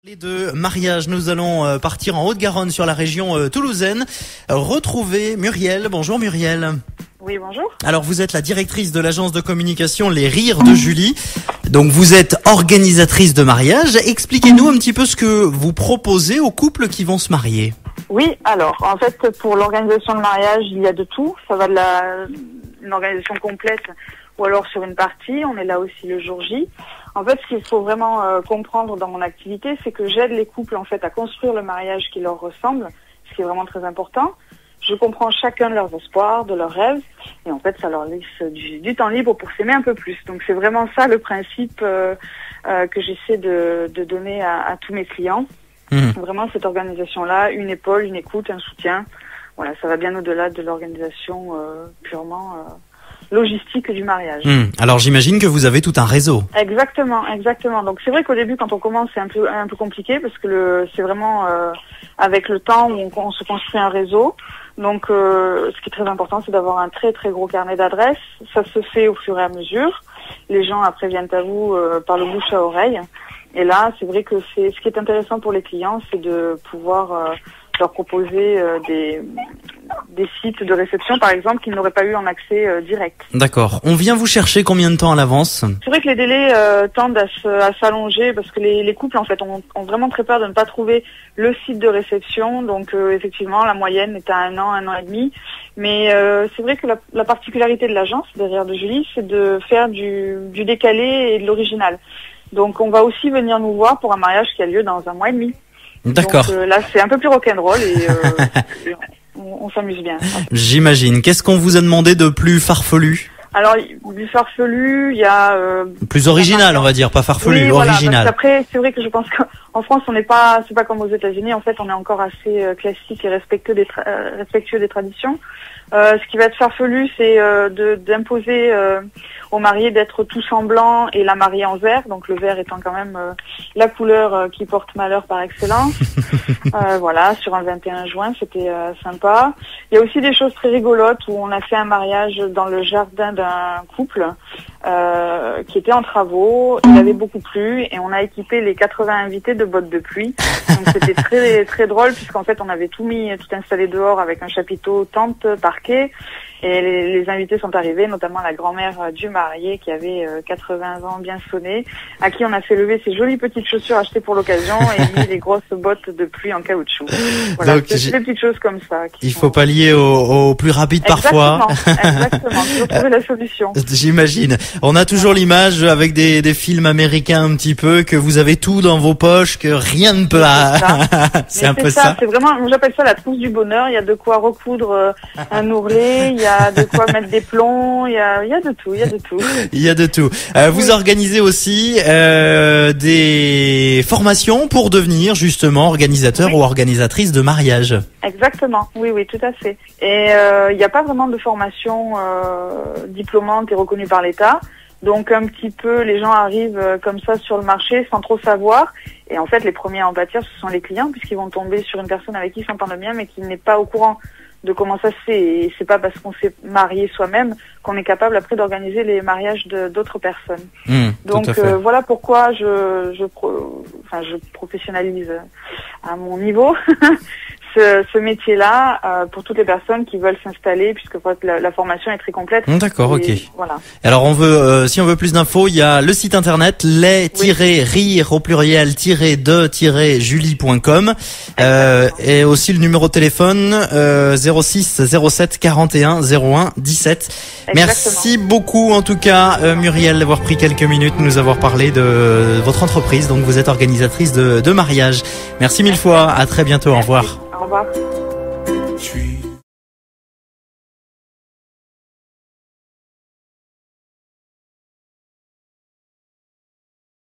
Les deux mariages, nous allons partir en Haute-Garonne sur la région toulousaine, retrouver Muriel. Bonjour Muriel. Oui, bonjour. Alors vous êtes la directrice de l'agence de communication Les Rires de Julie. Donc vous êtes organisatrice de mariage. Expliquez-nous un petit peu ce que vous proposez aux couples qui vont se marier. Oui, alors en fait pour l'organisation de mariage, il y a de tout. Ça va de une organisation complète ou alors sur une partie. On est là aussi le jour J. En fait, ce qu'il faut vraiment comprendre dans mon activité, c'est que j'aide les couples en fait à construire le mariage qui leur ressemble, ce qui est vraiment très important. Je comprends chacun de leurs espoirs, de leurs rêves, et en fait, ça leur laisse du temps libre pour s'aimer un peu plus. Donc, c'est vraiment ça le principe que j'essaie de donner à tous mes clients. Vraiment, cette organisation-là, une épaule, une écoute, un soutien. Voilà, ça va bien au-delà de l'organisation purement logistique du mariage. Alors j'imagine que vous avez tout un réseau. Exactement. Donc c'est vrai qu'au début, quand on commence, c'est un peu compliqué parce que c'est vraiment avec le temps où on se construit un réseau. Donc ce qui est très important, c'est d'avoir un très très gros carnet d'adresses. Ça se fait au fur et à mesure. Les gens après viennent à vous par le bouche à oreille. Et là, c'est vrai que ce qui est intéressant pour les clients, c'est de pouvoir leur proposer des sites de réception, par exemple, qu'ils n'auraient pas eu en accès direct. D'accord. On vient vous chercher combien de temps à l'avance? C'est vrai que les délais tendent à s'allonger parce que les couples, en fait, ont vraiment très peur de ne pas trouver le site de réception. Donc, effectivement, la moyenne est à un an et demi. Mais c'est vrai que la particularité de l'agence, des Rires de Julie, c'est de faire du décalé et de l'original. Donc, on va aussi venir nous voir pour un mariage qui a lieu dans un mois et demi. D'accord. Donc là, c'est un peu plus rock'n'roll et on s'amuse bien. J'imagine. Qu'est-ce qu'on vous a demandé de plus farfelu? Alors, du farfelu, il y a... plus original, on va dire, pas farfelu, oui, voilà, original. Après, c'est vrai que je pense qu'en France, c'est pas comme aux États-Unis. En fait, on est encore assez classique et respectueux des traditions. Ce qui va être farfelu, c'est d'imposer aux mariés d'être tous en blanc et la mariée en vert. Donc le vert étant quand même la couleur qui porte malheur par excellence. Voilà, sur un 21 juin, c'était sympa. Il y a aussi des choses très rigolotes où on a fait un mariage dans le jardin d'un couple qui était en travaux. Il avait beaucoup plu et on a équipé les 80 invités de bottes de pluie. Donc c'était très très drôle puisqu'en fait on avait tout installé dehors avec un chapiteau, tente, parquet. Et les invités sont arrivés, notamment la grand-mère du marié qui avait 80 ans bien sonné, à qui on a fait lever ses jolies petites chaussures achetées pour l'occasion et mis des grosses bottes de pluie en caoutchouc. Voilà, c'est des petites choses comme ça. Il faut pallier au plus rapide parfois. Exactement, il faut trouver la solution. J'imagine. On a toujours l'image avec des films américains un petit peu, que vous avez tout dans vos poches, que rien ne peut... C'est un peu ça. C'est vraiment, j'appelle ça la trousse du bonheur. Il y a de quoi recoudre un ourlet, il y a de quoi mettre des plombs, il y a de tout. Il y a de tout. Vous organisez aussi des formations pour devenir justement organisateur ou organisatrice de mariage. Exactement, oui, tout à fait. Et il n'y a pas vraiment de formation diplômante et reconnue par l'État. Donc un petit peu, les gens arrivent comme ça sur le marché sans trop savoir. Et en fait, les premiers à en pâtir, ce sont les clients, puisqu'ils vont tomber sur une personne avec qui ils s'entendent bien, mais qui n'est pas au courant de comment ça se fait. Et c'est pas parce qu'on s'est marié soi-même qu'on est capable après d'organiser les mariages d'autres personnes. Donc voilà pourquoi je professionnalise à mon niveau ce métier-là pour toutes les personnes qui veulent s'installer, puisque la formation est très complète. D'accord, ok. Voilà. Alors si on veut plus d'infos, il y a le site internet les-rires au pluriel -de-julie.com et aussi le numéro de téléphone 06 07 41 01 17. Merci beaucoup en tout cas Muriel d'avoir pris quelques minutes, de nous avoir parlé de votre entreprise. Donc vous êtes organisatrice de mariage. Merci mille fois, à très bientôt, au revoir. Au revoir.